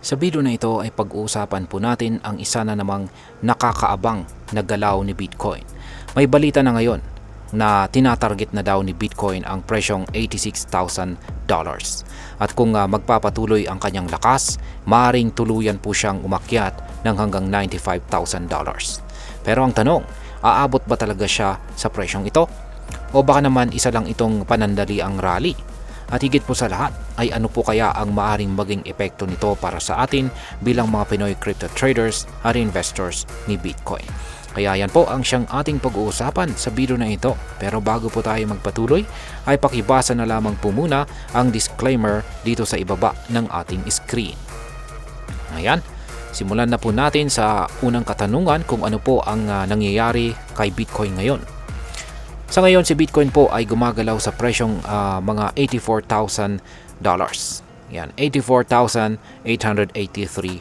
Sa video na ito ay pag-uusapan po natin ang isa na namang nakakaabang na galaw ni Bitcoin. May balita na ngayon na tinatarget na daw ni Bitcoin ang presyong $86,000. At kung magpapatuloy ang kanyang lakas, maaaring tuluyan po siyang umakyat ng hanggang $95,000. Pero ang tanong, aabot ba talaga siya sa presyong ito? O baka naman isa lang itong panandaliang rally? At higit po sa lahat ay ano po kaya ang maaring maging epekto nito para sa atin bilang mga Pinoy crypto traders at investors ni Bitcoin. Kaya yan po ang siyang ating pag-uusapan sa video na ito. Pero bago po tayo magpatuloy ay pakibasa na lamang po muna ang disclaimer dito sa ibaba ng ating screen. Ayan, simulan na po natin sa unang katanungan kung ano po ang nangyayari kay Bitcoin ngayon. Sa ngayon, si Bitcoin po ay gumagalaw sa presyong mga $84,000. Yan, $84,883.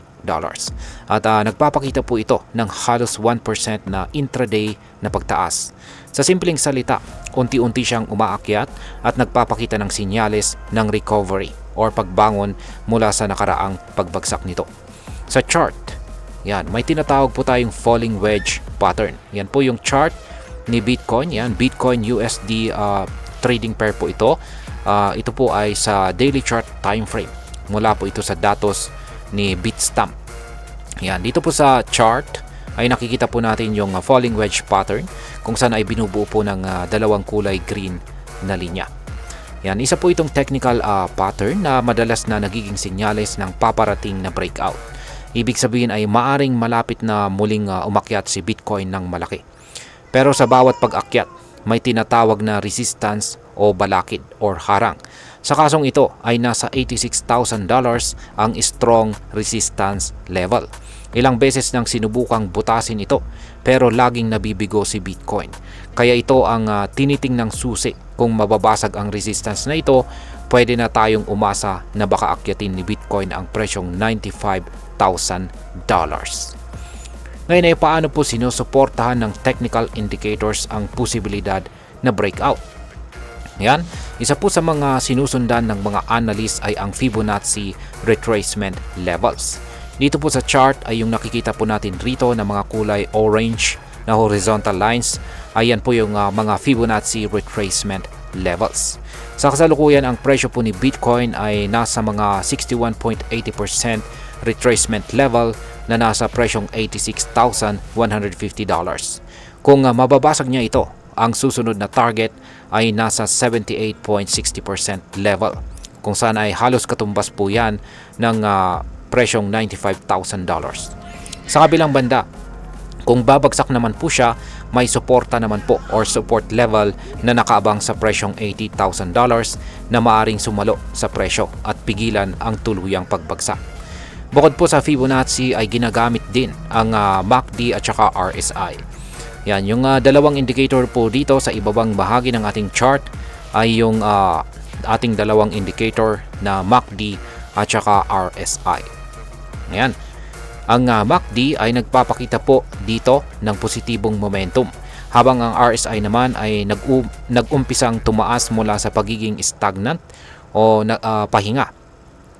At nagpapakita po ito ng halos 1% na intraday na pagtaas. Sa simpleng salita, unti-unti siyang umaakyat at nagpapakita ng sinyales ng recovery or pagbangon mula sa nakaraang pagbagsak nito. Sa chart, yan, may tinatawag po tayong falling wedge pattern. Yan po yung chart ni Bitcoin. Yan, Bitcoin USD trading pair po ito. Ito po ay sa daily chart time frame. Mula po ito sa datos ni Bitstamp. Yan, dito po sa chart ay nakikita po natin yung falling wedge pattern kung saan ay binubuo po ng dalawang kulay green na linya. Yan, isa po itong technical pattern na madalas na nagiging senyales ng paparating na breakout. Ibig sabihin ay maaring malapit na muling umakyat si Bitcoin ng malaki. Pero sa bawat pag-akyat, may tinatawag na resistance o balakid or harang. Sa kasong ito ay nasa $86,000 ang strong resistance level. Ilang beses nang sinubukang butasin ito pero laging nabibigo si Bitcoin. Kaya ito ang tinitingnang susi. Kung mababasag ang resistance na ito, pwede na tayong umasa na baka akyatin ni Bitcoin ang presyong $95,000. Ngayon ay paano po sinusuportahan ng technical indicators ang posibilidad na breakout? Yan, isa po sa mga sinusundan ng mga analyst ay ang Fibonacci retracement levels. Dito po sa chart ay yung nakikita po natin rito na mga kulay orange na horizontal lines. Ayan po yung mga Fibonacci retracement levels. Sa kasalukuyan, ang presyo po ni Bitcoin ay nasa mga 61.80% retracement level na nasa presyong $86,150. Kung mababasag niya ito, ang susunod na target ay nasa 78.60% level, kung saan ay halos katumbas po yan ng presyong $95,000. Sa kabilang banda, kung babagsak naman po siya, may suporta naman po or support level na nakaabang sa presyong $80,000 na maaring sumalo sa presyo at pigilan ang tuluyang pagbagsak. Bukod po sa Fibonacci ay ginagamit din ang MACD at saka RSI. Yan, yung dalawang indicator po dito sa ibabang bahagi ng ating chart ay yung ating dalawang indicator na MACD at saka RSI. Ayan. Ang MACD ay nagpapakita po dito ng positibong momentum, habang ang RSI naman ay nag-umpisang tumaas mula sa pagiging stagnant o pahinga.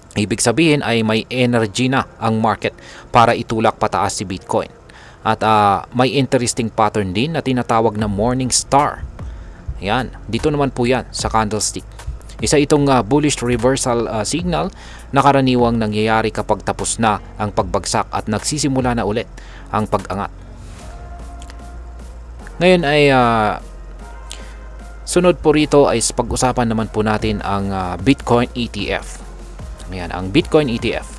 Ibig sabihin ay may energy na ang market para itulak pataas si Bitcoin. At may interesting pattern din na tinatawag na morning star. Yan, dito naman po yan sa candlestick. Isa itong bullish reversal signal na karaniwang nangyayari kapag tapos na ang pagbagsak at nagsisimula na ulit ang pag-angat. Ngayon ay sunod po rito ay pag-usapan naman po natin ang Bitcoin ETF. Ayan, ang Bitcoin ETF.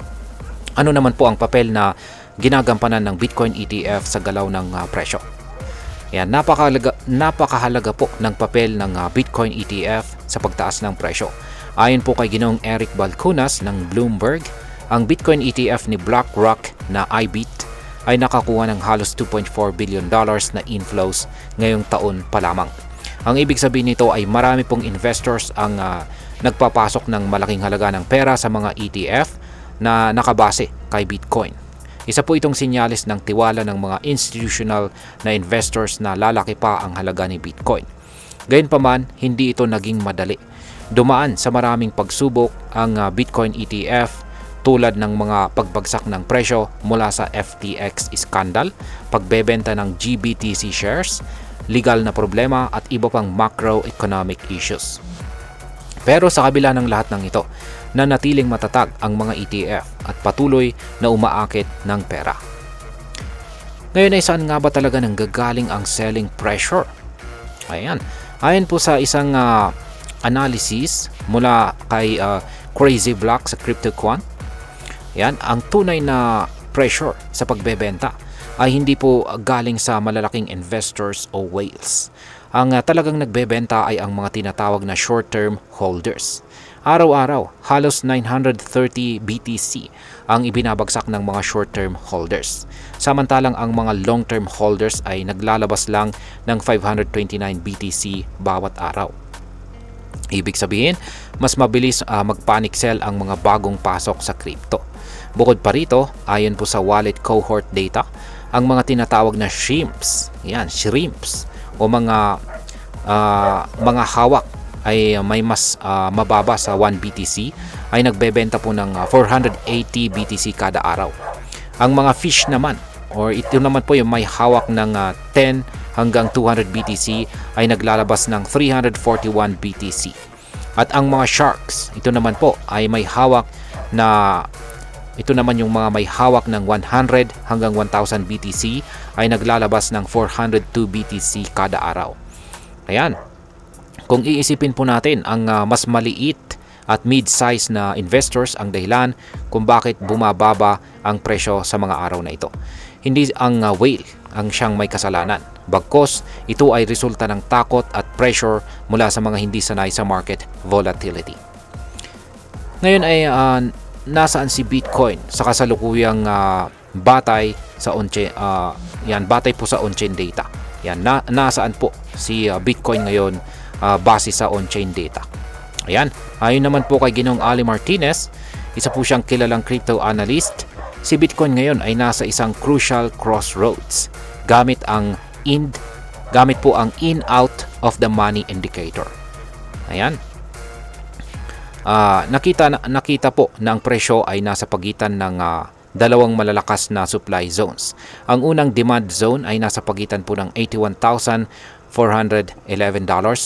Ano naman po ang papel na ginagampanan ng Bitcoin ETF sa galaw ng presyo? Ayan, napakahalaga po ng papel ng Bitcoin ETF sa pagtaas ng presyo. Ayon po kay Ginoong Eric Balchunas ng Bloomberg, ang Bitcoin ETF ni BlackRock na IBIT ay nakakuha ng halos $2.4 billion na inflows ngayong taon pa lamang. Ang ibig sabihin nito ay marami pong investors ang nagpapasok ng malaking halaga ng pera sa mga ETF na nakabase kay Bitcoin. Isa po itong sinyalis ng tiwala ng mga institutional na investors na lalaki pa ang halaga ni Bitcoin. Gayunpaman, hindi ito naging madali. Dumaan sa maraming pagsubok ang Bitcoin ETF tulad ng mga pagbagsak ng presyo mula sa FTX scandal, pagbebenta ng GBTC shares, legal na problema at iba pang macroeconomic issues. Pero sa kabila ng lahat ng ito, nanatiling matatag ang mga ETF at patuloy na umaakit ng pera. Ngayon ay saan nga ba talaga nanggagaling ang selling pressure? Ayon po sa isang analysis mula kay Crazy Block sa CryptoQuant, ang tunay na pressure sa pagbebenta ay hindi po galing sa malalaking investors o whales. Ang talagang nagbebenta ay ang mga tinatawag na short-term holders. Araw-araw, halos 930 BTC ang ibinabagsak ng mga short-term holders. Samantalang ang mga long-term holders ay naglalabas lang ng 529 BTC bawat araw. Ibig sabihin, mas mabilis mag-panic sell ang mga bagong pasok sa crypto. Bukod pa rito, ayon po sa wallet cohort data, ang mga tinatawag na shrimps o mga hawak ay may mas mababa sa 1 BTC ay nagbebenta po ng 480 BTC kada araw. Ang mga fish naman ito naman po yung may hawak ng 10 hanggang 200 BTC ay naglalabas ng 341 BTC. At ang mga sharks, ito naman yung mga may hawak ng 100 hanggang 1000 BTC ay naglalabas ng 402 BTC kada araw. Kung iisipin po natin, ang mas maliit at mid-size na investors ang dahilan kung bakit bumababa ang presyo sa mga araw na ito. Hindi ang whale ang siyang may kasalanan. Bagkus, ito ay resulta ng takot at pressure mula sa mga hindi sanay sa market volatility. Ngayon ay nasaan si Bitcoin sa kasalukuyang batay po sa on-chain data. Nasaan po si Bitcoin ngayon base sa on-chain data. Ayon naman po kay Ginoong Ali Martinez, isa po siyang kilalang crypto analyst, si Bitcoin ngayon ay nasa isang crucial crossroads gamit po ang in-out of the money indicator. Nakita po na ang presyo ay nasa pagitan ng dalawang malalakas na supply zones. Ang unang demand zone ay nasa pagitan po ng $81,411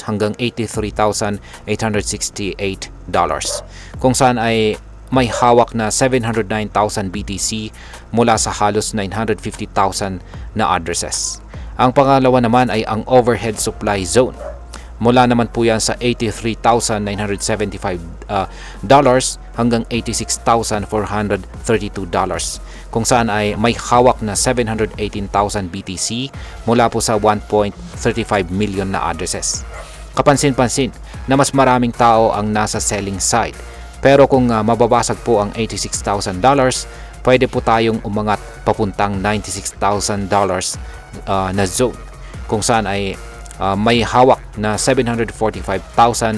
hanggang $83,868, kung saan ay may hawak na 709,000 BTC mula sa halos 950,000 na addresses. Ang pangalawa naman ay ang overhead supply zone. Mula naman po yan sa $83,975 hanggang $86,432, kung saan ay may hawak na 718,000 BTC mula po sa 1.35 million na addresses. Kapansin-pansin na mas maraming tao ang nasa selling side. Pero kung mababasag po ang $86,000, pwede po tayong umangat papuntang $96,000 na zone, kung saan ay may hawak na 745,800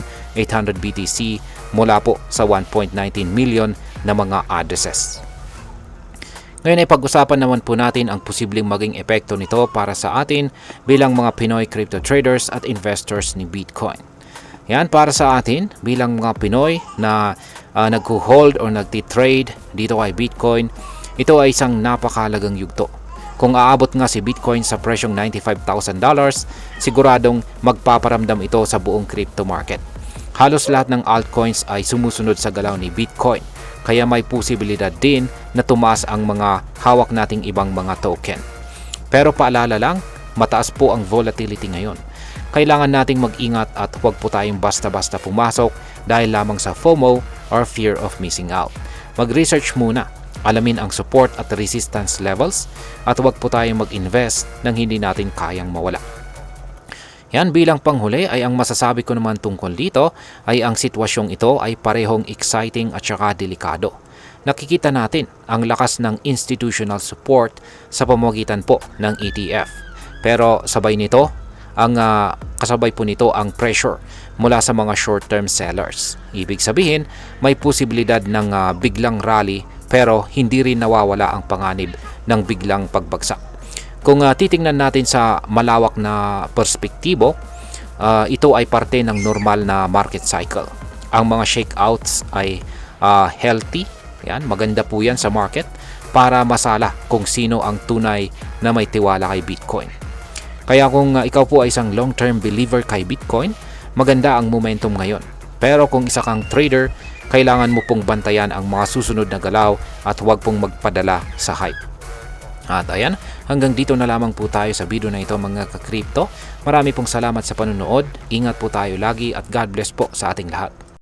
BTC mula po sa 1.19 million na mga addresses. Ngayon ay pag-usapan naman po natin ang posibleng maging epekto nito para sa atin bilang mga Pinoy crypto traders at investors ni Bitcoin. Para sa atin bilang mga Pinoy na nagko-hold o nagti-trade dito kay Bitcoin, ito ay isang napakahalagang yugto. Kung aabot nga si Bitcoin sa presyong $95,000, siguradong magpaparamdam ito sa buong crypto market. Halos lahat ng altcoins ay sumusunod sa galaw ni Bitcoin, kaya may posibilidad din na tumaas ang mga hawak nating ibang mga token. Pero paalala lang, mataas po ang volatility ngayon. Kailangan nating mag-ingat at huwag po tayong basta-basta pumasok dahil lamang sa FOMO or fear of missing out. Mag-research muna, alamin ang support at resistance levels, at huwag po tayong mag-invest nang hindi natin kayang mawala. Bilang panghuli ay ang masasabi ko naman tungkol dito ay ang sitwasyong ito ay parehong exciting at saka delikado. Nakikita natin ang lakas ng institutional support sa pamamagitan po ng ETF. Pero kasabay po nito ang pressure mula sa mga short-term sellers. Ibig sabihin, may posibilidad ng biglang rally pero hindi rin nawawala ang panganib ng biglang pagbagsak. Kung titingnan natin sa malawak na perspektibo, ito ay parte ng normal na market cycle. Ang mga shakeouts ay healthy, Yan, maganda po yan sa market para masala kung sino ang tunay na may tiwala kay Bitcoin. Kaya kung ikaw po ay isang long-term believer kay Bitcoin, maganda ang momentum ngayon. Pero kung isa kang trader, kailangan mo pong bantayan ang mga susunod na galaw at huwag pong magpadala sa hype. At ayan, hanggang dito na lamang po tayo sa video na ito mga ka-crypto. Marami pong salamat sa panonood. Ingat po tayo lagi at God bless po sa ating lahat.